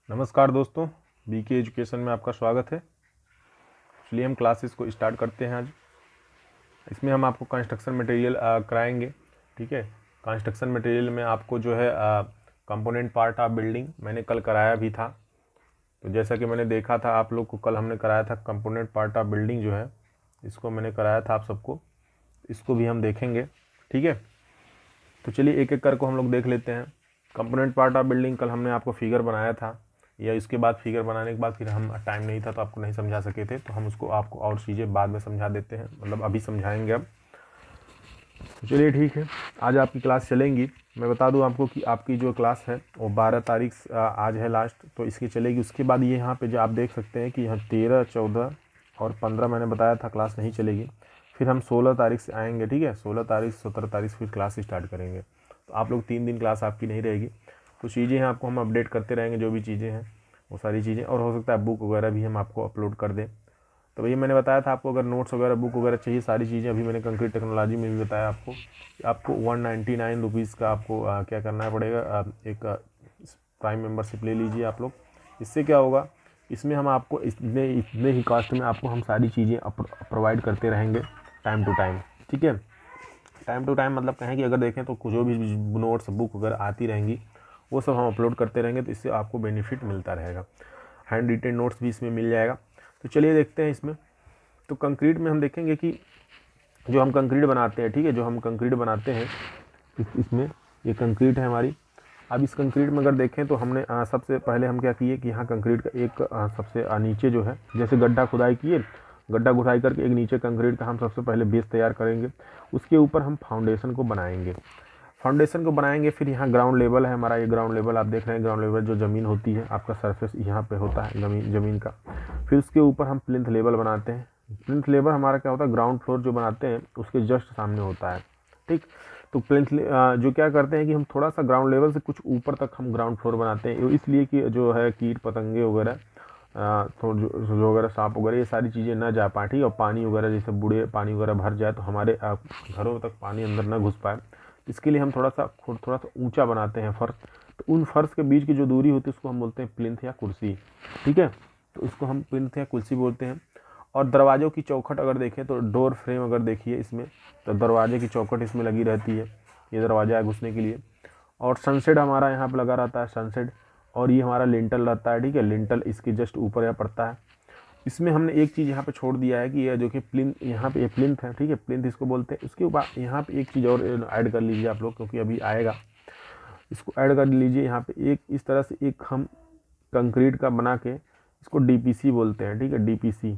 नमस्कार दोस्तों, BK education में आपका स्वागत है। चलिए हम क्लासेस को स्टार्ट करते हैं। आज इसमें हम आपको कंस्ट्रक्शन मटेरियल कराएंगे। ठीक है, कंस्ट्रक्शन मटेरियल में आपको जो है कंपोनेंट पार्ट ऑफ बिल्डिंग मैंने कल कराया भी था। तो जैसा कि मैंने देखा था आप लोग को, कल हमने कराया था कंपोनेंट पार्ट ऑफ बिल्डिंग जो है, इसको मैंने कराया था आप सबको। इसको भी हम देखेंगे। ठीक है, तो चलिए एक एक करके हम लोग देख लेते हैं। कंपोनेंट पार्ट ऑफ बिल्डिंग कल हमने आपको फिगर बनाया था, या इसके बाद फिगर बनाने के बाद फिर हम टाइम नहीं था तो आपको नहीं समझा सके थे, तो हम उसको आपको और चीज़ें बाद में समझा देते हैं, मतलब अभी समझाएंगे अब। तो चलिए ठीक है, आज आपकी क्लास चलेंगी। मैं बता दूं आपको कि आपकी जो क्लास है वो 12 तारीख आज है लास्ट, तो इसकी चलेगी। उसके बाद ये यहाँ पे जो आप देख सकते हैं कि यहाँ 13, 14 और 15 मैंने बताया था क्लास नहीं चलेगी। फिर हम 16 तारीख से आएंगे। ठीक है, 16 तारीख 17 तारीख फिर क्लास स्टार्ट करेंगे। तो आप लोग 3 दिन क्लास आपकी नहीं रहेगी। कुछ चीज़ें हैं आपको हम अपडेट करते रहेंगे, जो भी चीज़ें हैं वो सारी चीज़ें, और हो सकता है बुक वगैरह भी हम आपको अपलोड कर दें। तो भैया मैंने बताया था आपको, अगर नोट्स वगैरह बुक वगैरह चाहिए, सारी चीज़ें अभी मैंने कंक्रीट टेक्नोलॉजी में भी बताया आपको कि आपको 199 रुपीज़ का आपको क्या करना पड़ेगा, एक प्राइम मेंबरशिप ले लीजिए आप लोग। इससे क्या होगा, इसमें हम आपको इतने इतने ही कॉस्ट में आपको हम सारी चीज़ें प्रोवाइड करते रहेंगे टाइम टू टाइम। ठीक है, टाइम टू टाइम मतलब कहें कि अगर देखें तो जो भी नोट्स बुक वगैरह आती रहेंगी वो सब हम अपलोड करते रहेंगे, तो इससे आपको बेनिफिट मिलता रहेगा। हैंड रिटेन नोट्स भी इसमें मिल जाएगा। तो चलिए देखते हैं इसमें। तो कंक्रीट में हम देखेंगे कि जो हम कंक्रीट बनाते हैं, ठीक है, जो हम कंक्रीट बनाते हैं इसमें ये कंक्रीट है हमारी। अब इस कंक्रीट में अगर देखें तो हमने सबसे पहले हम क्या किए कि यहाँ कंक्रीट का एक सबसे नीचे जो है, जैसे गड्ढा खुदाई किए, गड्ढा खुदाई करके एक नीचे कंक्रीट का हम सबसे पहले बेस तैयार करेंगे। उसके ऊपर हम फाउंडेशन को बनाएंगे। फाउंडेशन को बनाएंगे, फिर यहाँ ग्राउंड लेवल है हमारा। ये ग्राउंड लेवल आप देख रहे हैं, ग्राउंड लेवल जो ज़मीन होती है, आपका सरफेस यहाँ पे होता है ज़मीन का। फिर उसके ऊपर हम प्लिंथ लेवल बनाते हैं। प्लिंथ लेवल हमारा क्या होता है, ग्राउंड फ्लोर जो बनाते हैं उसके जस्ट सामने होता है। ठीक, तो प्लिंथ जो क्या करते हैं कि हम थोड़ा सा ग्राउंड लेवल से कुछ ऊपर तक हम ग्राउंड फ्लोर बनाते हैं, इसलिए कि जो है कीट पतंगे वगैरह तो जो वगैरह सांप वगैरह ये सारी चीज़ें ना जा पाए। ठीक, और पानी वगैरह जैसे बूढ़े पानी वगैरह भर जाए तो हमारे घरों तक पानी अंदर ना घुस पाए। इसके लिए हम थोड़ा सा ऊंचा बनाते हैं फर्श। तो उन फर्श के बीच की जो दूरी होती है उसको हम बोलते हैं प्लिंथ या कुर्सी। ठीक है, तो इसको हम प्लिंथ या कुर्सी बोलते हैं। और दरवाज़ों की चौखट अगर देखें तो डोर फ्रेम अगर देखिए इसमें, तो दरवाजे की चौखट इसमें लगी रहती है, ये दरवाजा है घुसने के लिए। और सनसेड हमारा यहाँ पर लगा रहता है, सनसेड। और ये हमारा लिंटल रहता है। ठीक है, लिंटल इसके जस्ट ऊपर या पड़ता है। इसमें हमने एक चीज़ यहाँ पे छोड़ दिया है कि ये जो कि प्लिंथ, यहाँ पे ये प्लिंथ है। ठीक है, प्लिंथ इसको बोलते हैं। उसके ऊपर यहाँ पे एक चीज़ और ऐड कर लीजिए आप लोग, क्योंकि अभी आएगा, इसको ऐड कर लीजिए। यहाँ पे एक इस तरह से एक हम कंक्रीट का बना के इसको डीपीसी बोलते हैं। ठीक है, डीपीसी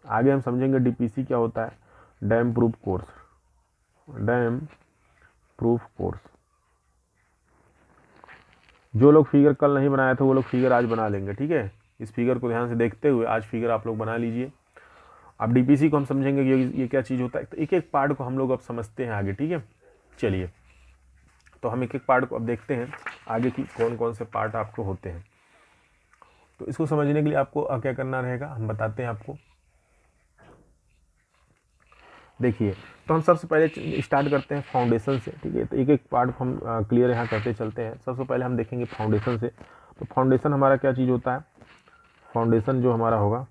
आगे हम समझेंगे डीपीसी क्या होता है। Dam proof course, dam proof course. जो लोग फिगर कल नहीं बनाए थे वो लोग फिगर आज बना लेंगे। ठीक है, इस फिगर को ध्यान से देखते हुए आज फिगर आप लोग बना लीजिए। अब डीपीसी को हम समझेंगे कि ये क्या चीज़ होता है, तो एक एक पार्ट को हम लोग अब समझते हैं आगे। ठीक है, चलिए तो हम एक एक पार्ट को अब देखते हैं आगे की कौन कौन से पार्ट आपको होते हैं। तो इसको समझने के लिए आपको क्या करना रहेगा, हम बताते हैं आपको। देखिए, तो हम सबसे पहले स्टार्ट करते हैं फाउंडेशन से। ठीक है, तो एक एक पार्ट को हम क्लियर यहाँ करते चलते हैं। सबसे पहले हम देखेंगे फाउंडेशन से। तो फाउंडेशन हमारा क्या चीज़ होता है, फाउंडेशन जो हमारा होगा,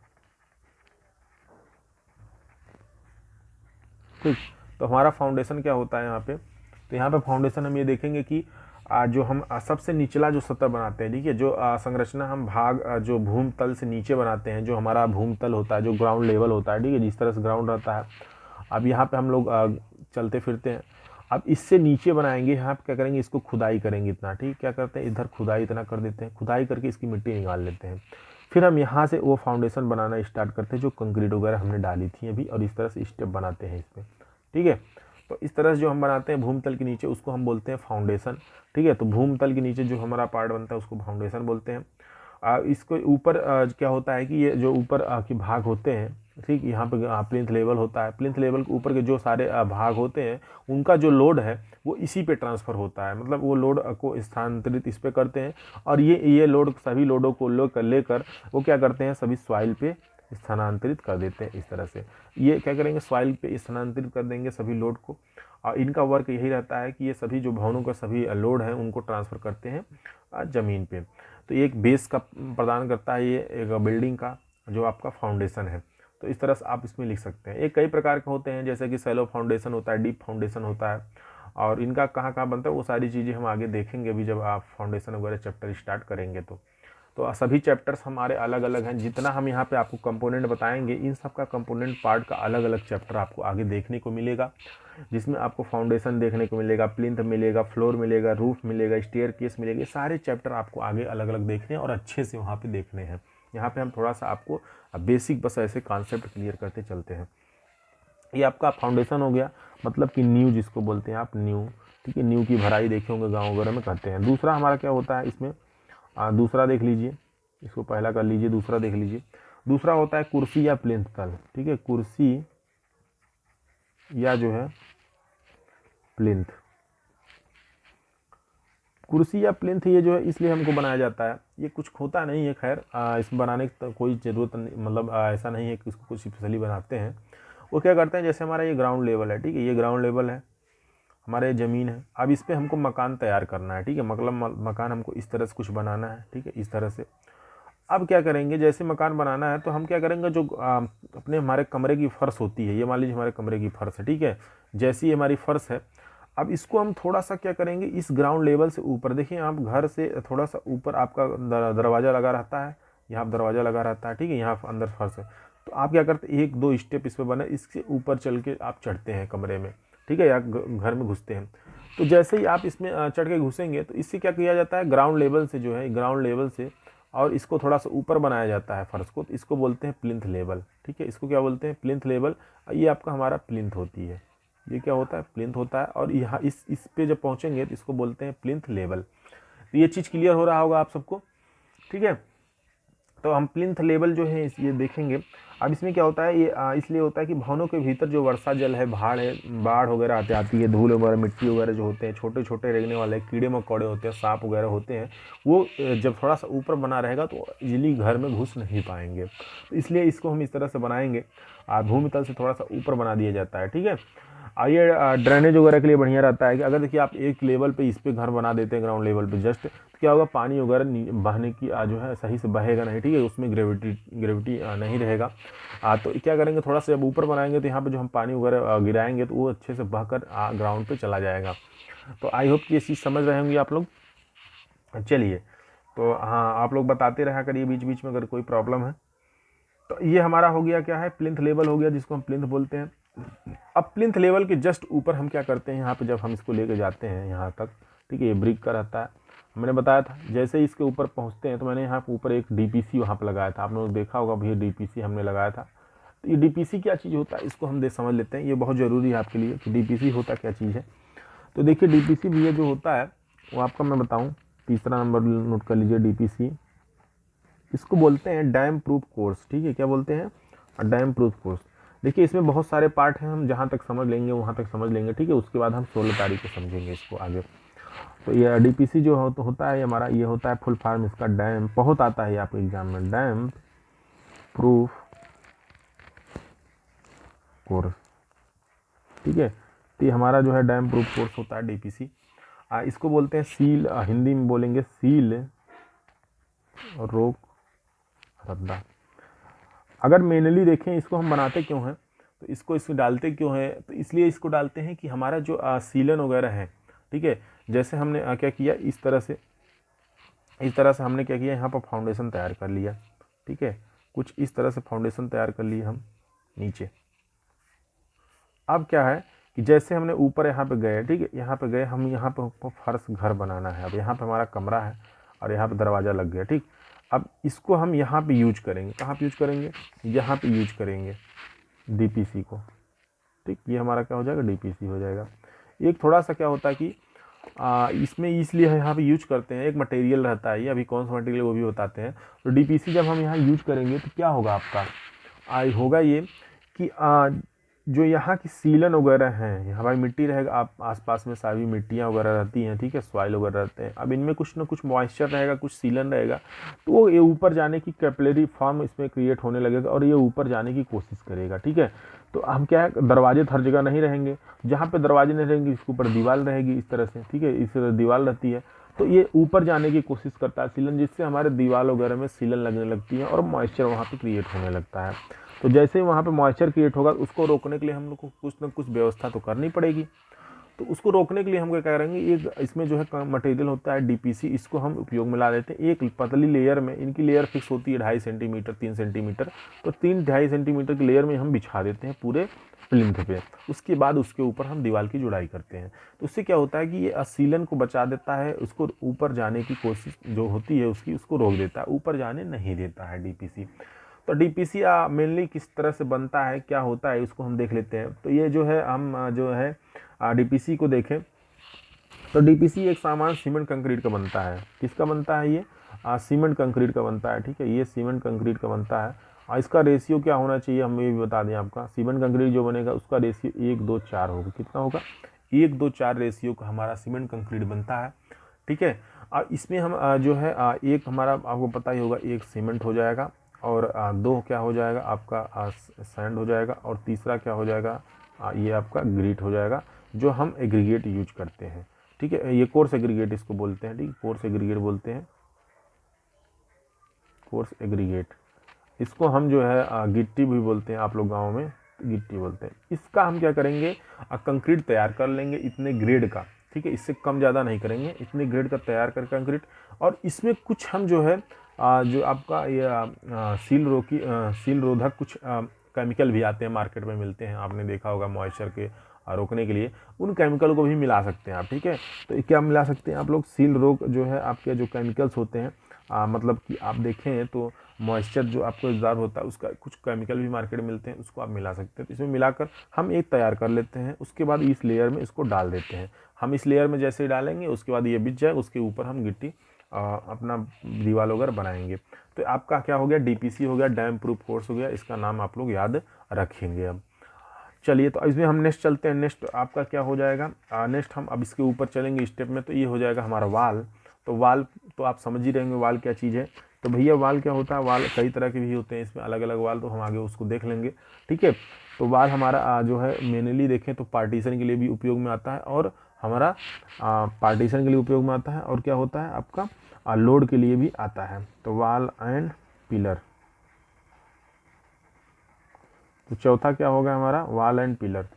ठीक, तो हमारा फाउंडेशन क्या होता है यहाँ पे। तो यहाँ पे फाउंडेशन हम ये देखेंगे कि जो हम सबसे निचला जो सतह बनाते हैं, ठीक है, जो संरचना हम भाग जो भूम तल से नीचे बनाते हैं, जो हमारा भूम तल होता है, जो ग्राउंड लेवल होता है, ठीक है, जिस तरह से ग्राउंड रहता है। अब यहाँ पे हम लोग चलते फिरते हैं। अब इससे नीचे बनाएंगे, यहाँ पे क्या करेंगे, इसको खुदाई करेंगे इतना। ठीक, क्या करते हैं, इधर खुदाई इतना कर देते हैं, खुदाई करके इसकी मिट्टी निकाल लेते हैं। फिर हम यहाँ से वो फाउंडेशन बनाना स्टार्ट करते हैं जो कंक्रीट वगैरह हमने डाली थी अभी, और इस तरह से स्टेप बनाते हैं इस पर। ठीक है, तो इस तरह से जो हम बनाते हैं भूमतल के नीचे, उसको हम बोलते हैं फाउंडेशन। ठीक है, तो भूमतल के नीचे जो हमारा पार्ट बनता है उसको फाउंडेशन बोलते हैं। इसको ऊपर क्या होता है कि ये जो ऊपर के भाग होते हैं, ठीक, यहाँ पे प्लिंथ लेवल होता है। प्लिंथ लेवल के ऊपर के जो सारे भाग होते हैं उनका जो लोड है वो इसी पे ट्रांसफ़र होता है, मतलब वो लोड को स्थानांतरित इस पे करते हैं, और ये लोड सभी लोडों को लेकर वो क्या करते हैं, सभी सॉइल पे स्थानांतरित कर देते हैं। इस तरह से ये क्या करेंगे, सॉइल पे स्थानांतरित कर देंगे सभी लोड को। और इनका वर्क यही रहता है कि ये सभी जो भवनों का सभी लोड है उनको ट्रांसफ़र करते हैं ज़मीन पे। तो ये एक बेस का प्रदान करता है, ये एक बिल्डिंग का जो आपका फाउंडेशन है। तो इस तरह से आप इसमें लिख सकते हैं। एक कई प्रकार के होते हैं, जैसे कि सैलो फाउंडेशन होता है, डीप फाउंडेशन होता है, और इनका कहाँ कहाँ बनता है वो सारी चीज़ें हम आगे देखेंगे अभी जब आप फाउंडेशन वगैरह चैप्टर स्टार्ट करेंगे। तो सभी चैप्टर्स हमारे अलग अलग हैं। जितना हम यहाँ पे आपको कंपोनेंट बताएंगे, इन सब का कंपोनेंट पार्ट का अलग अलग चैप्टर आपको आगे देखने को मिलेगा, जिसमें आपको फाउंडेशन देखने को मिलेगा, प्लिंथ मिलेगा, फ्लोर मिलेगा, रूफ मिलेगा, स्टेयरकेस मिलेगा। सारे चैप्टर आपको आगे अलग अलग देखने हैं और अच्छे से वहाँ पे देखने हैं। यहाँ पे हम थोड़ा सा आपको बेसिक बस ऐसे कॉन्सेप्ट क्लियर करते चलते हैं। ये आपका फाउंडेशन हो गया, मतलब कि नींव जिसको बोलते हैं आप, नींव, ठीक है। नींव की भराई देखे होंगे गाँव वगैरह में कहते हैं। दूसरा हमारा क्या होता है इसमें, दूसरा देख लीजिए, इसको पहला कर लीजिए, दूसरा देख लीजिए। दूसरा होता है कुर्सी या प्लिंथ तल, ठीक है। कुर्सी या जो है प्लिंथ, कुर्सी या प्लिंथ ये जो है इसलिए हमको बनाया जाता है, ये कुछ होता नहीं है, खैर इसमें बनाने की तो कोई ज़रूरत नहीं, मतलब ऐसा नहीं है कि इसको कुछ स्पेशली बनाते हैं। वो क्या करते हैं, जैसे हमारा ये ग्राउंड लेवल है, ठीक है, ये ग्राउंड लेवल है, हमारे ज़मीन है। अब इस पर हमको मकान तैयार करना है, ठीक है, मतलब मकान हमको इस तरह से कुछ बनाना है, ठीक है, इस तरह से। अब क्या करेंगे, जैसे मकान बनाना है तो हम क्या करेंगे, जो अपने हमारे कमरे की फ़र्श होती है, ये मान लीजिए हमारे कमरे की फ़र्श है, ठीक है, जैसी ये हमारी फ़र्श है, अब इसको हम थोड़ा सा क्या करेंगे, इस ग्राउंड लेवल से ऊपर, देखिए आप घर से थोड़ा सा ऊपर आपका दरवाज़ा लगा रहता है, यहाँ दरवाज़ा लगा रहता है, ठीक है, यहाँ अंदर फर्श है। तो आप क्या करते हैं, 1-2 स्टेप इस पर बने, इसके ऊपर चल के आप चढ़ते हैं कमरे में, ठीक है, या घर में घुसते हैं। तो जैसे ही आप इसमें चढ़ के घुसेंगे तो इससे क्या किया जाता है, ग्राउंड लेवल से जो है, ग्राउंड लेवल से और इसको थोड़ा सा ऊपर बनाया जाता है फर्श को, तो इसको बोलते हैं प्लिंथ लेवल, ठीक है, इसको क्या बोलते हैं, प्लिंथ लेवल। ये आपका हमारा प्लिंथ होती है, ये क्या होता है, प्लिंथ होता है। और यहाँ इस पे जब पहुँचेंगे तो इसको बोलते हैं प्लिंथ लेवल। तो ये चीज़ क्लियर हो रहा होगा आप सबको, ठीक है। तो हम प्लिंथ लेवल जो है ये देखेंगे। अब इसमें क्या होता है, ये इसलिए होता है कि भवनों के भीतर जो वर्षा जल है, बाढ़ वगैरह आती है, धूल वगैरह, मिट्टी वगैरह जो होते हैं, छोटे छोटे रेंगने वाले कीड़े मकोड़े होते हैं, सांप वगैरह होते हैं, वो जब थोड़ा सा ऊपर बना रहेगा तो इजीली घर में घुस नहीं पाएंगे। तो इसलिए इसको हम इस तरह से बनाएंगे, भूमि तल से थोड़ा सा ऊपर बना दिया जाता है, ठीक है। ये ड्रेनेज वगैरह के लिए बढ़िया रहता है कि अगर देखिए आप एक लेवल पे इस पे घर बना देते हैं ग्राउंड लेवल पे जस्ट, तो क्या होगा, पानी वगैरह बहने की जो है सही से बहेगा नहीं, ठीक है, उसमें ग्रेविटी नहीं रहेगा। तो क्या करेंगे, थोड़ा सा जब ऊपर बनाएंगे तो यहाँ पे जो हम पानी वगैरह गिराएंगे तो वो अच्छे से बहकर ग्राउंड पे चला जाएगा। तो आई होप कि ये चीज़ समझ रहे होंगे आप लोग। चलिए, तो हाँ, आप लोग बताते रहा करिए बीच बीच में अगर कोई प्रॉब्लम है। तो ये हमारा हो गया, क्या है, प्लिंथ लेवल हो गया, जिसको हम प्लिंथ बोलते हैं। अब प्लिंथ लेवल के जस्ट ऊपर हम क्या करते हैं, यहाँ पे जब हम इसको लेके जाते हैं यहाँ तक, ठीक है, ये ब्रिक का रहता है, मैंने बताया था। जैसे ही इसके ऊपर पहुँचते हैं तो मैंने यहाँ पे ऊपर एक डीपीसी वहाँ पे लगाया था, आप लोगों ने देखा होगा भैया, डीपीसी हमने लगाया था। तो ये डीपीसी क्या चीज़ होता है, इसको हम समझ लेते हैं, ये बहुत ज़रूरी है आपके लिए कि डीपीसी होता क्या चीज़ है। तो देखिए, डीपीसी भैया जो होता है वो आपका मैं बताऊँ, तीसरा नंबर नोट कर लीजिए, डीपीसी, इसको बोलते हैं डैम प्रूफ कोर्स, ठीक है, क्या बोलते हैं, डैम प्रूफ कोर्स। देखिए, इसमें बहुत सारे पार्ट हैं, हम जहाँ तक समझ लेंगे वहाँ तक समझ लेंगे, ठीक है, उसके बाद हम 16 तारीख को समझेंगे इसको आगे। तो ये डीपीसी जो होता है हमारा, ये होता है फुल फॉर्म इसका, डैम, बहुत आता है आपके एग्जाम में, डैम प्रूफ कोर्स, ठीक है। तो ये हमारा जो है डैम प्रूफ कोर्स होता है डीपीसी। इसको बोलते हैं सील, हिंदी में बोलेंगे सील रोक रद्दा। अगर मेनली देखें इसको हम बनाते क्यों हैं, तो इसको डालते क्यों हैं, तो इसलिए इसको डालते हैं कि हमारा जो सीलन वगैरह है, ठीक है, जैसे हमने क्या किया, इस तरह से हमने क्या किया, यहाँ पर फाउंडेशन तैयार कर लिया, ठीक है, कुछ इस तरह से फाउंडेशन तैयार कर लिए हम नीचे। अब क्या है कि जैसे हमने ऊपर यहाँ पे गए, ठीक है, यहाँ पे गए हम, यहाँ पे फर्श घर बनाना है। अब यहाँ पे हमारा कमरा है और यहाँ पे दरवाज़ा लग गया, ठीक। अब इसको हम यहाँ पे यूज करेंगे, कहाँ पे यूज करेंगे, यहाँ पे यूज करेंगे डीपीसी को, ठीक। ये हमारा क्या हो जाएगा, डीपीसी हो जाएगा। एक थोड़ा सा क्या होता है कि इसमें इसलिए यहाँ पे यूज करते हैं, एक मटेरियल रहता है, ये अभी कौन सा मटेरियल वो भी बताते हैं। तो डीपीसी जब हम यहाँ यूज करेंगे तो क्या होगा आपका, होगा ये कि जो यहाँ की सीलन वगैरह हैं, यहाँ भाई मिट्टी रहेगा, आप आसपास में सारी मिट्टियाँ वगैरह रहती हैं, ठीक है, सॉइल वगैरह रहते हैं। अब इनमें कुछ ना कुछ मॉइस्चर रहेगा, कुछ सीलन रहेगा, तो वो ये ऊपर जाने की कैपिलरी फॉर्म इसमें क्रिएट होने लगेगा और ये ऊपर जाने की कोशिश करेगा, ठीक है। तो हम क्या है, दरवाजे हर जगह नहीं रहेंगे, जहाँ पे दरवाजे नहीं रहेंगे इसके ऊपर दीवार रहेगी इस तरह से, ठीक है, इस तरह दीवार रहती है, तो ये ऊपर जाने की कोशिश करता है सीलन, जिससे हमारे दीवार वगैरह में सीलन लगने लगती है और मॉइस्चर वहाँ पे क्रिएट होने लगता है। तो जैसे ही वहाँ पे मॉइस्चर क्रिएट होगा, उसको रोकने के लिए हम लोग को कुछ ना कुछ व्यवस्था तो करनी पड़ेगी। तो उसको रोकने के लिए हम क्या करेंगे, एक इसमें जो है मटेरियल होता है डीपीसी, इसको हम उपयोग में ला देते हैं। एक पतली लेयर में, इनकी लेयर फिक्स होती है 2.5 सेंटीमीटर 3 सेंटीमीटर, तो 3-2.5 सेंटीमीटर की लेयर में हम बिछा देते हैं पूरे प्लिंथ पे। उसके बाद उसके ऊपर हम दीवार की जुड़ाई करते हैं। तो उससे क्या होता है कि ये सीलन को बचा देता है, उसको ऊपर जाने की कोशिश जो होती है उसकी, उसको रोक देता है, ऊपर जाने नहीं देता है डीपीसी। तो डीपीसी मेनली किस तरह से बनता है, क्या होता है, उसको हम देख लेते हैं। तो ये जो है हम जो है डीपीसी को देखें तो डीपीसी एक सामान सीमेंट कंक्रीट का बनता है। किसका बनता है ये? सीमेंट कंक्रीट का बनता है, ठीक है, ये सीमेंट कंक्रीट का बनता है। और इसका रेशियो क्या होना चाहिए हम ये भी बता दें आपका। सीमेंट कंक्रीट जो बनेगा उसका रेशियो 1:2:4 होगा। कितना होगा? 1:2:4 रेशियो का हमारा सीमेंट कंक्रीट बनता है, ठीक है। और इसमें हम जो है एक हमारा आपको पता ही होगा, एक सीमेंट हो जाएगा, और दो क्या हो जाएगा आपका सैंड हो जाएगा, और तीसरा क्या हो जाएगा ये आपका ग्रीट हो जाएगा, जो हम एग्रीगेट यूज करते हैं, ठीक है। ये कोर्स एग्रीगेट इसको बोलते हैं, ठीक, कोर्स एग्रीगेट बोलते हैं, कोर्स एग्रीगेट। इसको हम जो है गिट्टी भी बोलते हैं, आप लोग गाँव में गिट्टी बोलते हैं। इसका हम क्या करेंगे, कंक्रीट तैयार कर लेंगे इतने ग्रेड का, ठीक है, इससे कम ज़्यादा नहीं करेंगे, इतने ग्रेड का तैयार कर कंक्रीट। और इसमें कुछ हम जो है जो आपका ये सील रोधक कुछ केमिकल भी आते हैं, मार्केट में मिलते हैं, आपने देखा होगा मॉइस्चर के रोकने के लिए, उन केमिकल को भी मिला सकते हैं आप, ठीक है। तो क्या मिला सकते हैं आप लोग? सील रोक जो है आपके जो केमिकल्स होते हैं, मतलब कि आप देखें तो मॉइस्चर जो आपको ऑब्जर्व होता है उसका कुछ केमिकल भी मार्केट में मिलते हैं, उसको आप मिला सकते हैं। तो इसमें मिलाकर हम एक तैयार कर लेते हैं, उसके बाद इस लेयर में इसको डाल देते हैं। हम इस लेयर में जैसे ही डालेंगे उसके बाद ये बिछ जाए, उसके ऊपर हम गिट्टी अपना दीवार वगैरह बनाएंगे। तो आपका क्या हो गया? डीपीसी हो गया, डैम प्रूफ कोर्स हो गया। इसका नाम आप लोग याद रखेंगे। अब चलिए, तो इसमें हम नेक्स्ट चलते हैं। नेक्स्ट आपका क्या हो जाएगा? नेक्स्ट हम अब इसके ऊपर चलेंगे स्टेप में, तो ये हो जाएगा हमारा वाल। तो वाल तो आप समझ ही रहेंगे वाल क्या चीज़ है। तो भैया वाल क्या होता है? वाल कई तरह के भी होते हैं, इसमें अलग अलग वाल, तो हम आगे उसको देख लेंगे, ठीक है। तो वाल हमारा जो है मेनली देखें तो पार्टीशन के लिए भी उपयोग में आता है, और हमारा पार्टीशन के लिए उपयोग में आता है, और क्या होता है आपका लोड के लिए भी आता है। तो वाल एंड पिलर। तो चौथा क्या होगा हमारा? वाल एंड पिलर।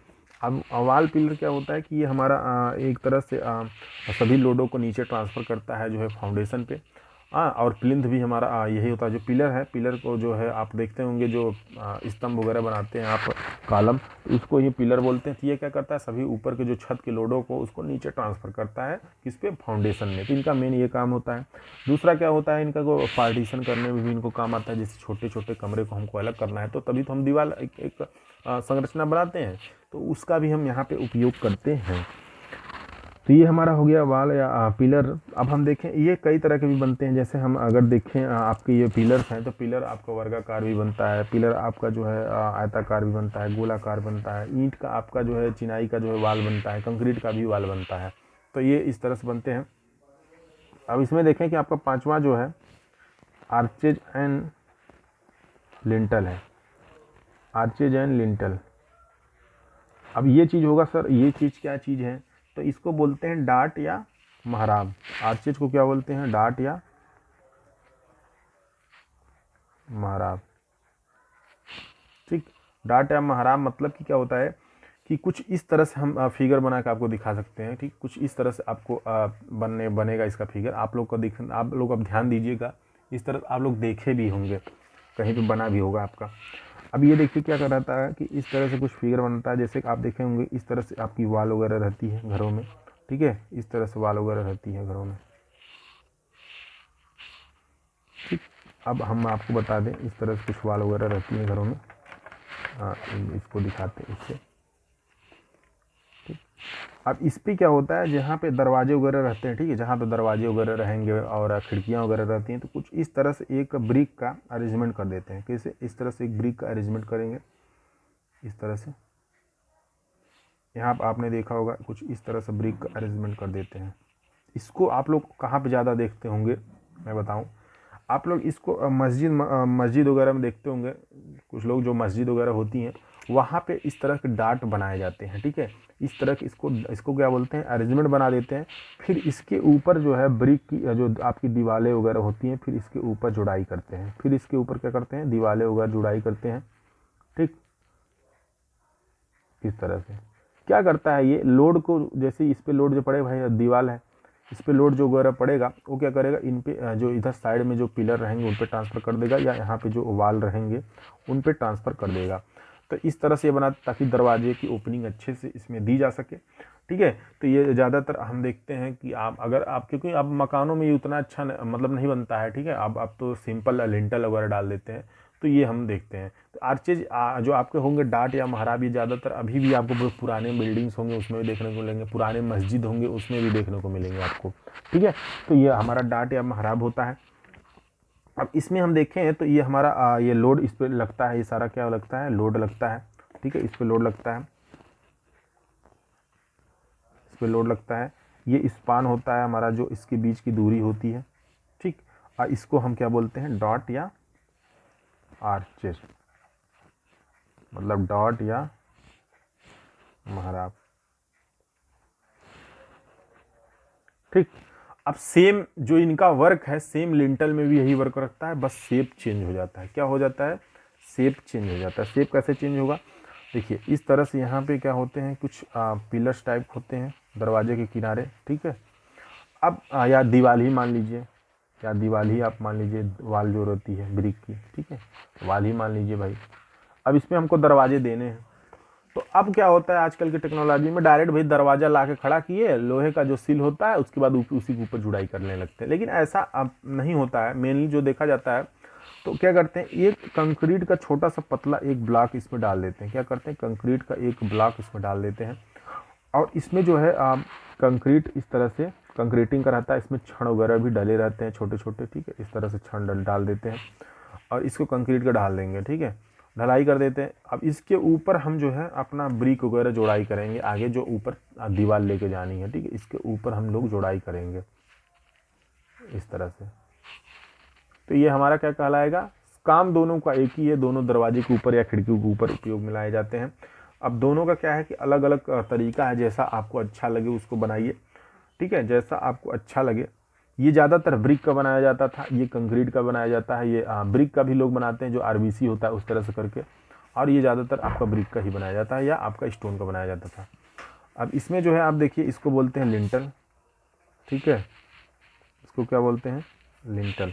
अब वाल पिलर क्या होता है कि ये हमारा एक तरह से सभी लोडों को नीचे ट्रांसफ़र करता है जो है फाउंडेशन पे। और प्लिंथ भी हमारा यही होता है। जो पिलर है, पिलर को जो है आप देखते होंगे जो स्तंभ वगैरह बनाते हैं आप, कॉलम, इसको ये पिलर बोलते हैं। तो ये क्या करता है? सभी ऊपर के जो छत के लोडों को उसको नीचे ट्रांसफ़र करता है, किस पे? फाउंडेशन में। तो इनका मेन ये काम होता है। दूसरा क्या होता है इनका, को पार्टीशन करने में भी इनको काम आता है। जैसे छोटे छोटे कमरे को हमको अलग करना है, तो तभी तो हम दीवार एक संरचना बनाते हैं, तो उसका भी हम यहाँ पे उपयोग करते हैं। तो ये हमारा हो गया वाल या पिलर। अब हम देखें ये कई तरह के भी बनते हैं। जैसे हम अगर देखें आपके ये पिलर्स हैं, तो पिलर आपका वर्गाकार भी बनता है, पिलर आपका जो है आयताकार भी बनता है, गोलाकार बनता है, ईंट का आपका जो है चिनाई का जो है वाल बनता है, कंक्रीट का भी वाल बनता है। तो ये इस तरह से बनते हैं। अब इसमें देखें कि आपका पांचवा जो है आर्चेज एंड लिंटल है, आर्चेज एंड लिंटल। अब ये चीज़ होगा सर, ये चीज़ क्या चीज़ है? तो इसको बोलते हैं डाट या महराब। आर्चेज को क्या बोलते हैं? डाट या महराब, ठीक। डाट या महराब मतलब कि क्या होता है कि कुछ इस तरह से हम फिगर बना के आपको दिखा सकते हैं, ठीक। कुछ इस तरह से आपको बनेगा इसका फिगर। आप लोग अब ध्यान दीजिएगा, इस तरह आप लोग देखे भी होंगे, कहीं पे बना भी होगा आपका। अब ये देखिए क्या कर रहता है कि इस तरह से कुछ फिगर बनता है। जैसे आप देखे होंगे इस तरह से आपकी वाल वगैरह रहती है घरों में, ठीक है, इस तरह से वाल वगैरह रहती है घरों में, ठीक। अब हम आपको बता दें इस तरह से कुछ वाल वगैरह रहती है घरों में। इसको दिखाते हैं इससे, ठीक। अब इस पर क्या होता है, जहाँ पे दरवाजे वगैरह रहते हैं, ठीक है, जहाँ पे दरवाजे वगैरह रहेंगे और खिड़कियाँ वगैरह रहती हैं, तो कुछ इस तरह से एक ब्रिक का अरेंजमेंट कर देते हैं। कैसे? इस तरह से एक ब्रिक का अरेंजमेंट करेंगे, इस तरह से। यहाँ पर आपने देखा होगा कुछ इस तरह से ब्रिक का अरेंजमेंट कर देते हैं। इसको आप लोग कहाँ पे ज़्यादा देखते होंगे मैं बताऊँ? आप लोग इसको मस्जिद वगैरह में देखते होंगे। कुछ लोग जो मस्जिद वगैरह होती हैं वहाँ पे इस तरह के डार्ट बनाए जाते हैं, ठीक है। इस तरह के इसको क्या बोलते हैं, अरेंजमेंट बना देते हैं। फिर इसके ऊपर जो है ब्रिक की जो आपकी दीवारें वगैरह होती हैं, फिर इसके ऊपर जुड़ाई करते हैं, फिर इसके ऊपर क्या करते हैं, दीवारें वगैरह जुड़ाई करते हैं, ठीक। इस तरह से क्या करता है, ये लोड को, जैसे इस पे लोड जो पड़े, भाई दीवार है, इस पे लोड जो वगैरह पड़ेगा वो क्या करेगा, इन पे जो इधर साइड में जो पिलर रहेंगे उन पे ट्रांसफ़र कर देगा, या यहाँ पे जो वाल रहेंगे उन पे ट्रांसफ़र कर देगा। तो इस तरह से ये बना, ताकि दरवाजे की ओपनिंग अच्छे से इसमें दी जा सके, ठीक है। तो ये ज़्यादातर हम देखते हैं कि आप क्योंकि अब मकानों में ये उतना अच्छा मतलब नहीं बनता है, ठीक है। अब तो सिंपल लिंटल वगैरह डाल देते हैं, तो ये हम देखते हैं। तो आर्चेज जो आपके होंगे डार्ट या महराब, ये ज़्यादातर अभी भी आपको बहुत पुराने बिल्डिंग्स होंगे उसमें भी देखने को मिलेंगे, पुराने मस्जिद होंगे उसमें भी देखने को मिलेंगे आपको, ठीक है। तो ये हमारा डार्ट या महराब होता है। अब इसमें हम देखें तो ये हमारा ये लोड इस पर लगता है, ये सारा क्या लगता है, लोड लगता है, ठीक है। इस पर लोड लगता है, इस पर लोड लगता है। ये स्पान होता है हमारा, जो इसके बीच की दूरी होती है, ठीक। और इसको हम क्या बोलते हैं, डॉट या आर्चेज, मतलब डॉट या महराब, ठीक। अब सेम जो इनका वर्क है, सेम लिंटल में भी यही वर्क रखता है, बस शेप चेंज हो जाता है। क्या हो जाता है, शेप चेंज हो जाता है। शेप कैसे चेंज होगा, देखिए इस तरह से यहाँ पे क्या होते हैं, कुछ पिलर्स टाइप होते हैं दरवाजे के किनारे, ठीक है। अब या दीवार ही मान लीजिए, या दीवार ही आप मान लीजिए, वाल जो रहती है ब्रिक की, ठीक है, वाल ही मान लीजिए भाई। अब इसमें हमको दरवाजे देने हैं, तो अब क्या होता है आजकल की टेक्नोलॉजी में, डायरेक्ट भाई दरवाजा ला के खड़ा किए, लोहे का जो सील होता है उसके बाद उसी के ऊपर जुड़ाई करने लगते हैं। लेकिन ऐसा अब नहीं होता है। मेनली जो देखा जाता है, तो क्या करते हैं, एक कंक्रीट का छोटा सा पतला एक ब्लॉक इसमें डाल देते हैं। क्या करते हैं, कंक्रीट का एक ब्लॉक इसमें डाल देते हैं, और इसमें जो है कंक्रीट इस तरह से कंक्रीटिंग का रहता है, इसमें छड़ वगैरह भी डले रहते हैं छोटे छोटे, ठीक है। इस तरह से छड़ डाल देते हैं और इसको कंक्रीट का डाल देंगे, ठीक है, ढलाई कर देते हैं। अब इसके ऊपर हम जो है अपना ब्रिक वगैरह जोड़ाई करेंगे, आगे जो ऊपर दीवार लेके जानी है, ठीक है, इसके ऊपर हम लोग जोड़ाई करेंगे इस तरह से। तो ये हमारा क्या कहलाएगा, काम दोनों का एक ही है, दोनों दरवाजे के ऊपर या खिड़की के ऊपर उपयोग में लाए जाते हैं। अब दोनों का क्या है कि अलग अलग तरीका है, जैसा आपको अच्छा लगे उसको बनाइए, ठीक है, जैसा आपको अच्छा लगे। ये ज़्यादातर ब्रिक का बनाया जाता था, ये कंक्रीट का बनाया जाता है, ये ब्रिक का भी लोग बनाते हैं जो आरबीसी होता है उस तरह से करके, और ये ज़्यादातर आपका ब्रिक का ही बनाया जाता है या आपका स्टोन का बनाया जाता था। अब इसमें जो है आप देखिए, इसको बोलते हैं लिंटल, ठीक है, इसको क्या बोलते हैं, लिंटल।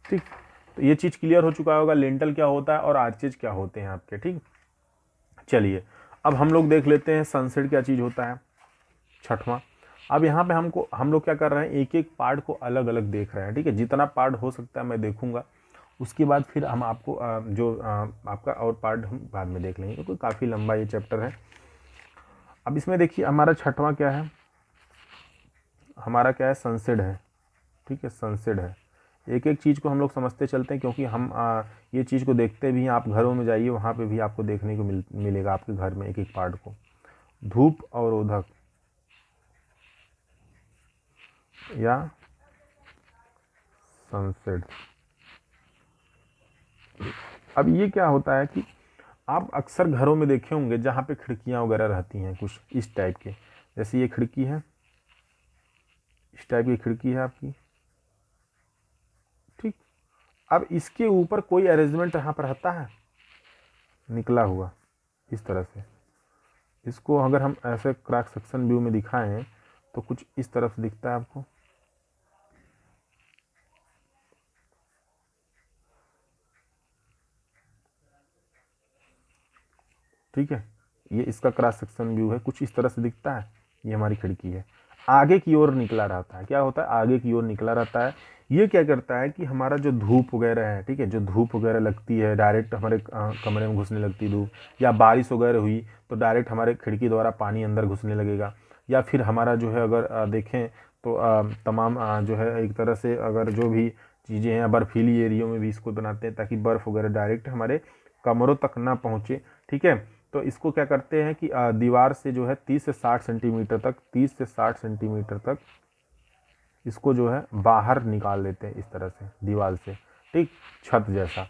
ठीक, तो ये चीज़ क्लियर हो चुका होगा, लिंटल क्या होता है और आर्चेज क्या होते हैं आपके, ठीक। चलिए अब हम लोग देख लेते हैं सनसेट क्या चीज़ होता है, छठवां। अब यहाँ पे हम लोग क्या कर रहे हैं, एक एक पार्ट को अलग अलग देख रहे हैं, ठीक है। जितना पार्ट हो सकता है मैं देखूंगा, उसके बाद फिर हम आपको आपका और पार्ट हम बाद में देख लेंगे, क्योंकि काफ़ी लंबा ये चैप्टर है। अब इसमें देखिए हमारा छठवां क्या है, हमारा क्या है, सनसेट है, ठीक है, सनसेट है। एक एक चीज़ को हम लोग समझते चलते हैं, क्योंकि हम ये चीज़ को देखते भी हैं। आप घरों में जाइए, वहाँ पे भी आपको देखने को मिलेगा आपके घर में एक एक पार्ट को। धूप अवरोधक या सनसेट। अब ये क्या होता है कि आप अक्सर घरों में देखे होंगे जहाँ पे खिड़कियाँ वगैरह रहती हैं कुछ इस टाइप के, जैसे ये खिड़की है, इस टाइप की खिड़की है आपकी, ठीक। अब इसके ऊपर कोई अरेंजमेंट यहाँ पर रहता है निकला हुआ इस तरह से। इसको अगर हम ऐसे क्रॉस सेक्शन व्यू में दिखाएं तो कुछ इस तरह से दिखता है आपको, ठीक है। ये इसका क्रॉस सेक्शन व्यू है, कुछ इस तरह से दिखता है। ये हमारी खिड़की है, आगे की ओर निकला रहता है। क्या होता है, आगे की ओर निकला रहता है। ये क्या करता है कि हमारा जो धूप वगैरह है, ठीक है, जो धूप वगैरह लगती है डायरेक्ट हमारे कमरे में घुसने लगती है धूप, या बारिश वगैरह हुई तो डायरेक्ट हमारे खिड़की द्वारा पानी अंदर घुसने लगेगा। या फिर हमारा जो है अगर देखें तो तमाम जो है एक तरह से अगर जो भी चीज़ें हैं, बर्फीली एरियो में भी इसको बनाते हैं ताकि बर्फ़ वगैरह डायरेक्ट हमारे कमरों तक ना पहुँचे, ठीक है। तो इसको क्या करते हैं कि दीवार से जो है 30 से 60 सेंटीमीटर तक, 30 से 60 सेंटीमीटर तक इसको जो है बाहर निकाल लेते हैं इस तरह से दीवार से, ठीक, छत जैसा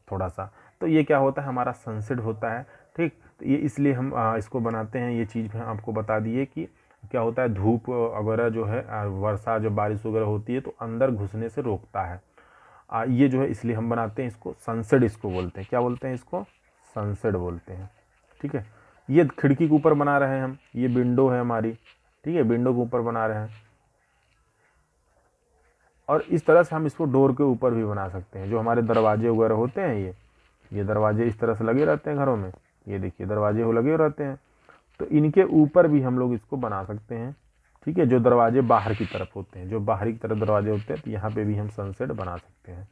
थोड़ा सा। तो ये क्या होता है, हमारा सनसेट होता है। ठीक, तो ये इसलिए हम इसको बनाते हैं। ये चीज़ मैं आपको बता दिए कि क्या होता है, धूप वगैरह जो है वर्षा जब बारिश वगैरह होती है तो अंदर घुसने से रोकता है। ये जो है इसलिए हम बनाते हैं इसको, सनसेट इसको बोलते हैं। क्या बोलते हैं इसको, सनसेट बोलते हैं। ठीक है, ये खिड़की के ऊपर बना रहे हैं हम, ये विंडो है हमारी। ठीक है, विंडो के ऊपर बना रहे हैं। और इस तरह से हम इसको डोर के ऊपर भी बना सकते हैं। जो हमारे दरवाजे वगैरह होते हैं, ये दरवाजे इस तरह से लगे रहते हैं घरों में, ये देखिए दरवाजे वो लगे रहते हैं, तो इनके ऊपर भी हम लोग इसको बना सकते हैं। ठीक है, जो दरवाजे बाहर की तरफ होते हैं, जो बाहरी की तरफ दरवाजे होते हैं, तो यहाँ पे भी हम सनसेट बना सकते हैं।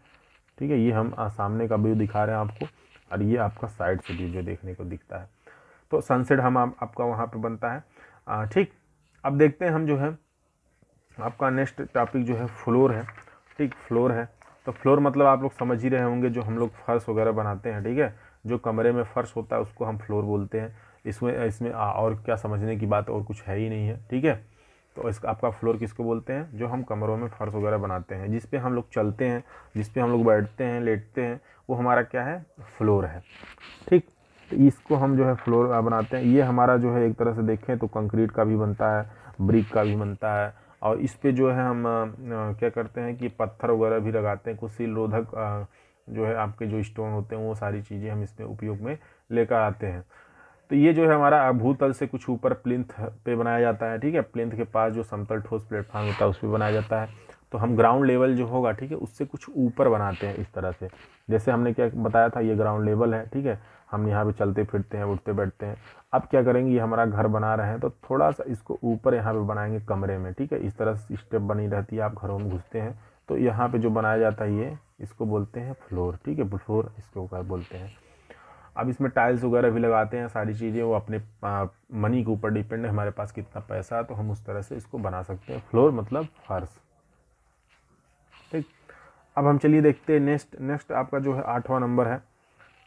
ठीक है, ये हम सामने का व्यू दिखा रहे हैं आपको, और ये आपका साइड से व्यू जो देखने को दिखता है। तो सनसेट हम आपका वहाँ पे बनता है। ठीक, अब देखते हैं हम जो है आपका नेक्स्ट टॉपिक जो है फ्लोर है। ठीक, फ्लोर है तो फ्लोर मतलब आप लोग समझ ही रहे होंगे, जो हम लोग फर्श वगैरह बनाते हैं। ठीक है, जो कमरे में फर्श होता है उसको हम फ्लोर बोलते हैं। इसमें इसमें और क्या समझने की बात और कुछ है ही नहीं है। ठीक है, तो इसका आपका फ्लोर किसको बोलते हैं, जो हम कमरों में फर्श वगैरह बनाते हैं, जिस पे हम लोग चलते हैं, जिस पे हम लोग बैठते हैं, लेटते हैं, वो हमारा क्या है, फ्लोर है। ठीक, तो इसको हम जो है फ्लोर बनाते हैं। ये हमारा जो है एक तरह से देखें तो कंक्रीट का भी बनता है, ब्रिक का भी बनता है, और इस पे जो है हम क्या करते हैं कि पत्थर वगैरह भी लगाते हैं। कुछ सील रोधक जो है आपके जो स्टोन होते हैं, वो सारी चीज़ें हम इसमें उपयोग में लेकर आते हैं। तो ये जो है हमारा भूतल से कुछ ऊपर प्लिंथ पे बनाया जाता है। ठीक है, प्लिंथ के पास जो समतल ठोस प्लेटफॉर्म होता है उस पर बनाया जाता है। तो हम ग्राउंड लेवल जो होगा, ठीक है, उससे कुछ ऊपर बनाते हैं इस तरह से। जैसे हमने क्या बताया था, ये ग्राउंड लेवल है। ठीक है, हम यहाँ पे चलते फिरते हैं, उठते बैठते हैं। अब क्या करेंगे, ये हमारा घर बना रहे हैं तो थोड़ा सा इसको ऊपर यहाँ पे बनाएंगे कमरे में। ठीक है, इस तरह से स्टेप बनी रहती है, आप घरों में घुसते हैं तो यहाँ पे जो बनाया जाता है ये इसको बोलते हैं फ्लोर। ठीक है, फ्लोर इसको क्या बोलते हैं। अब इसमें टाइल्स वगैरह भी लगाते हैं, सारी चीज़ें वो अपने मनी के ऊपर डिपेंड है, हमारे पास कितना पैसा है तो हम उस तरह से इसको बना सकते हैं। फ्लोर मतलब फर्श। ठीक, अब हम चलिए देखते हैं नेक्स्ट आपका जो है 8वां नंबर है।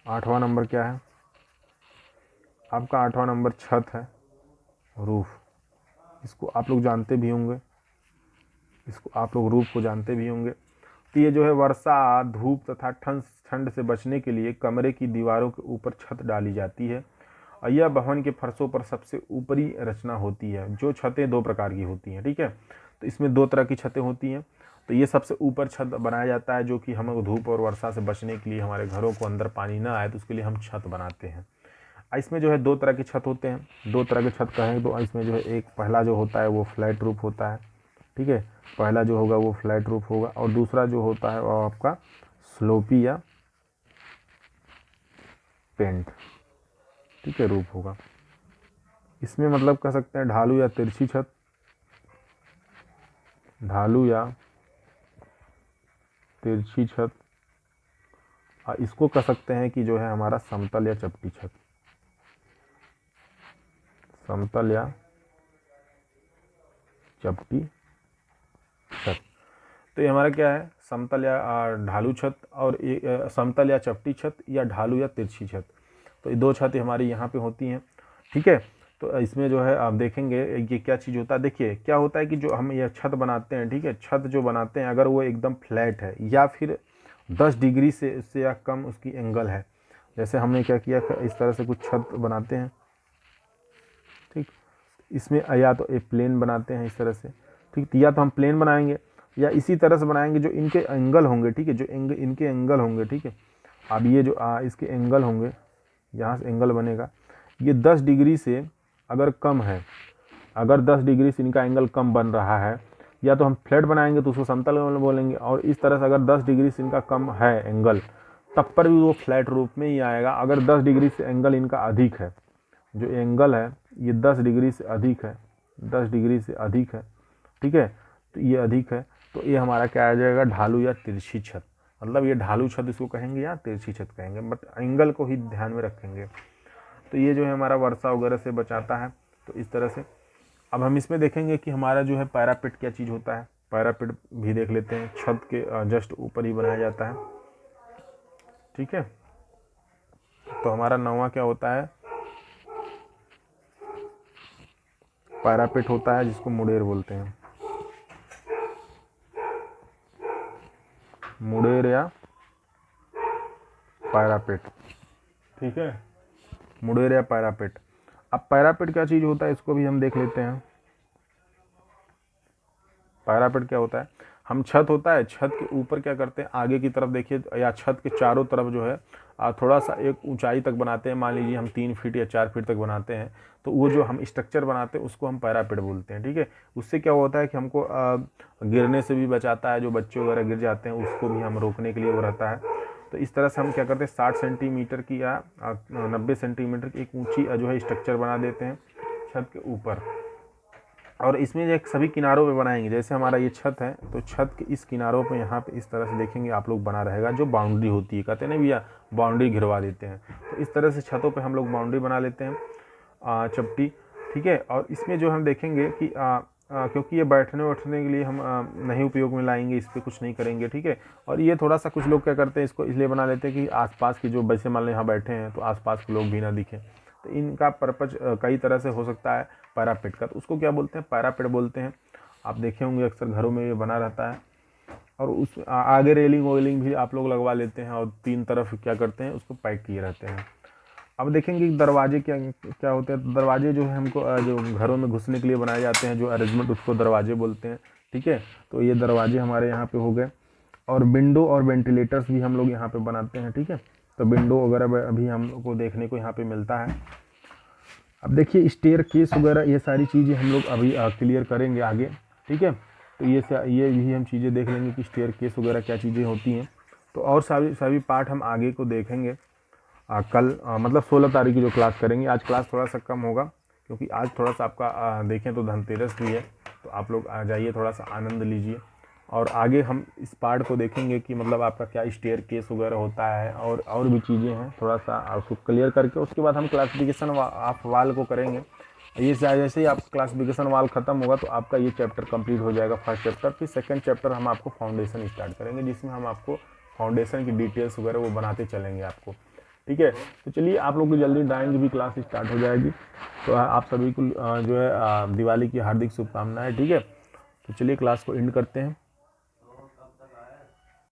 8वां नंबर क्या है आपका, 8वां नंबर छत है, रूफ। इसको आप लोग जानते भी होंगे, इसको आप लोग रूफ को जानते भी होंगे। तो ये जो है वर्षा, धूप तथा ठंड से बचने के लिए कमरे की दीवारों के ऊपर छत डाली जाती है, और यह भवन के फर्शों पर सबसे ऊपरी रचना होती है। जो छतें दो प्रकार की होती हैं। ठीक है, तो इसमें दो तरह की छतें होती हैं। तो ये सबसे ऊपर छत बनाया जाता है, जो कि हम धूप और वर्षा से बचने के लिए, हमारे घरों को अंदर पानी ना आए तो उसके लिए हम छत बनाते हैं। इसमें जो है दो तरह के छत होते हैं। दो तरह के छत कहें तो इसमें जो है एक पहला जो होता है वो फ्लैट रूफ होता है। ठीक है, पहला जो होगा वो फ्लैट रूफ होगा, और दूसरा जो होता है वो आपका स्लोपी या पेंट, ठीक है, रूफ होगा। इसमें मतलब कह सकते हैं ढालू या तिरछी छत, ढालू या तिरछी छत, और इसको कह सकते हैं कि जो है हमारा समतल या चपटी छत, समतल या चपटी छत। तो ये हमारा क्या है, समतल या ढालू छत, और समतल या चपटी छत, या ढालू या तिरछी छत। तो ये दो छत हमारी यहाँ पे होती हैं। ठीक है, तो इसमें जो है आप देखेंगे ये क्या चीज़ होता है। देखिए क्या होता है कि जो हम ये छत बनाते हैं, ठीक है, छत जो बनाते हैं अगर वो एकदम फ्लैट है या फिर 10 डिग्री से उससे या कम उसकी एंगल है, जैसे हमने क्या किया, इस तरह से कुछ छत बनाते हैं। ठीक, इसमें या तो एक प्लेन बनाते हैं इस तरह से। ठीक, या तो हम प्लेन बनाएंगे या इसी तरह से बनाएंगे जो इनके एंगल होंगे। ठीक है, जो इनके एंगल होंगे। ठीक है, अब ये जो इसके एंगल होंगे, यहाँ से एंगल बनेगा, ये 10 डिग्री से अगर कम है, अगर 10 डिग्री से इनका एंगल कम बन रहा है, या तो हम फ्लैट बनाएंगे तो उसको समतल बोलेंगे, और इस तरह से अगर 10 डिग्री से इनका कम है एंगल, तब पर भी वो फ्लैट रूप में ही आएगा। अगर 10 डिग्री से एंगल इनका अधिक है, जो एंगल है ये 10 डिग्री से अधिक है, 10 डिग्री से अधिक है, ठीक है, तो ये अधिक है, तो ये हमारा क्या आ जाएगा, ढालू या तिरछी छत। मतलब ये ढालू छत इसको कहेंगे या तिरछी छत कहेंगे, बट एंगल को ही ध्यान में रखेंगे। तो ये जो है हमारा वर्षा वगैरह से बचाता है। तो इस तरह से अब हम इसमें देखेंगे कि हमारा जो है पैरापेट क्या चीज़ होता है। पैरापेट भी देख लेते हैं, छत के जस्ट ऊपर ही बनाया जाता है। ठीक है, तो हमारा 9वां क्या होता है, पैरापेट होता है, जिसको मुडेर बोलते हैं, मुडेर या पैरापेट, ठीक है, मुडेर पैरापेट। अब पैरापेट क्या चीज़ होता है इसको भी हम देख लेते हैं। पैरापेट क्या होता है, हम छत होता है, छत के ऊपर क्या करते हैं, आगे की तरफ देखिए या छत के चारों तरफ जो है थोड़ा सा एक ऊंचाई तक बनाते हैं। मान लीजिए हम 3 फीट या 4 फीट तक बनाते हैं, तो वो जो हम स्ट्रक्चर बनाते हैं उसको हम पैरापेट बोलते हैं, ठीक है। उससे क्या होता है कि हमको गिरने से भी बचाता है, जो बच्चे वगैरह गिर जाते हैं उसको भी हम रोकने के लिए वो रहता है। तो इस तरह से हम क्या करते हैं 60 सेंटीमीटर की या 90 सेंटीमीटर की एक ऊंची जो है स्ट्रक्चर बना देते हैं छत के ऊपर। और इसमें जो सभी किनारों पे बनाएंगे, जैसे हमारा ये छत है तो छत के इस किनारों पे यहाँ पे इस तरह से देखेंगे आप लोग बना रहेगा, जो बाउंड्री होती है, कहते हैं ना भैया बाउंड्री घिरवा देते हैं। तो इस तरह से छतों पे हम लोग बाउंड्री बना लेते हैं चपटी, ठीक है। और इसमें जो हम देखेंगे कि क्योंकि ये बैठने उठने के लिए हम नहीं उपयोग में लाएंगे, इस पर कुछ नहीं करेंगे, ठीक है। और ये थोड़ा सा कुछ लोग क्या करते हैं इसको इसलिए बना लेते हैं कि आसपास की जो वैसे मान लो यहाँ बैठे हैं तो आसपास के लोग भी ना दिखें। तो इनका पर्पज कई तरह से हो सकता है पैरापेट का, तो उसको क्या बोलते हैं, पैरापेट बोलते हैं। आप देखे होंगे अक्सर घरों में ये बना रहता है। और उस आगे रेलिंग वेलिंग भी आप लोग लगवा लेते हैं और 3 तरफ क्या करते हैं उसको पैक किए रहते हैं। अब देखेंगे दरवाजे क्या क्या होते हैं। दरवाजे जो है हमको जो घरों में घुसने के लिए बनाए जाते हैं, जो अरेंजमेंट उसको दरवाजे बोलते हैं, ठीक है। तो ये दरवाजे हमारे यहाँ पे हो गए। और विंडो और वेंटिलेटर्स भी हम लोग यहाँ पे बनाते हैं, ठीक है। तो विंडो वगैरह अभी हम लोग को देखने को यहाँ पे मिलता है। अब देखिए स्टेयर केस वगैरह ये सारी चीज़ें हम लोग अभी क्लियर करेंगे आगे, ठीक है। तो ये भी हम चीज़ें देख लेंगे कि स्टेयर केस वगैरह क्या चीज़ें होती हैं। तो और सभी पार्ट हम आगे को देखेंगे कल, मतलब 16 तारीख की जो क्लास करेंगे। आज क्लास थोड़ा सा कम होगा क्योंकि आज थोड़ा सा आपका देखें तो धनतेरस भी है, तो आप लोग आ जाइए, थोड़ा सा आनंद लीजिए। और आगे हम इस पार्ट को देखेंगे कि मतलब आपका क्या स्टेयर केस वगैरह होता है और भी चीज़ें हैं, थोड़ा सा उसको क्लियर करके उसके बाद हम क्लासिफिकेशन ऑफ वाल को करेंगे। ये जैसे ही आपका क्लासिफिकेशन वाल खत्म होगा तो आपका ये चैप्टर कंप्लीट हो जाएगा, फर्स्ट चैप्टर। फिर सेकंड चैप्टर हम आपको फाउंडेशन स्टार्ट करेंगे, जिसमें हम आपको फाउंडेशन की डिटेल्स वगैरह वो बनाते चलेंगे आपको, ठीक है। तो चलिए आप लोग की जल्दी ड्राइंग की भी क्लास स्टार्ट हो जाएगी। तो आप सभी को जो है दिवाली की हार्दिक शुभकामनाएं, ठीक है। तो चलिए क्लास को एंड करते हैं।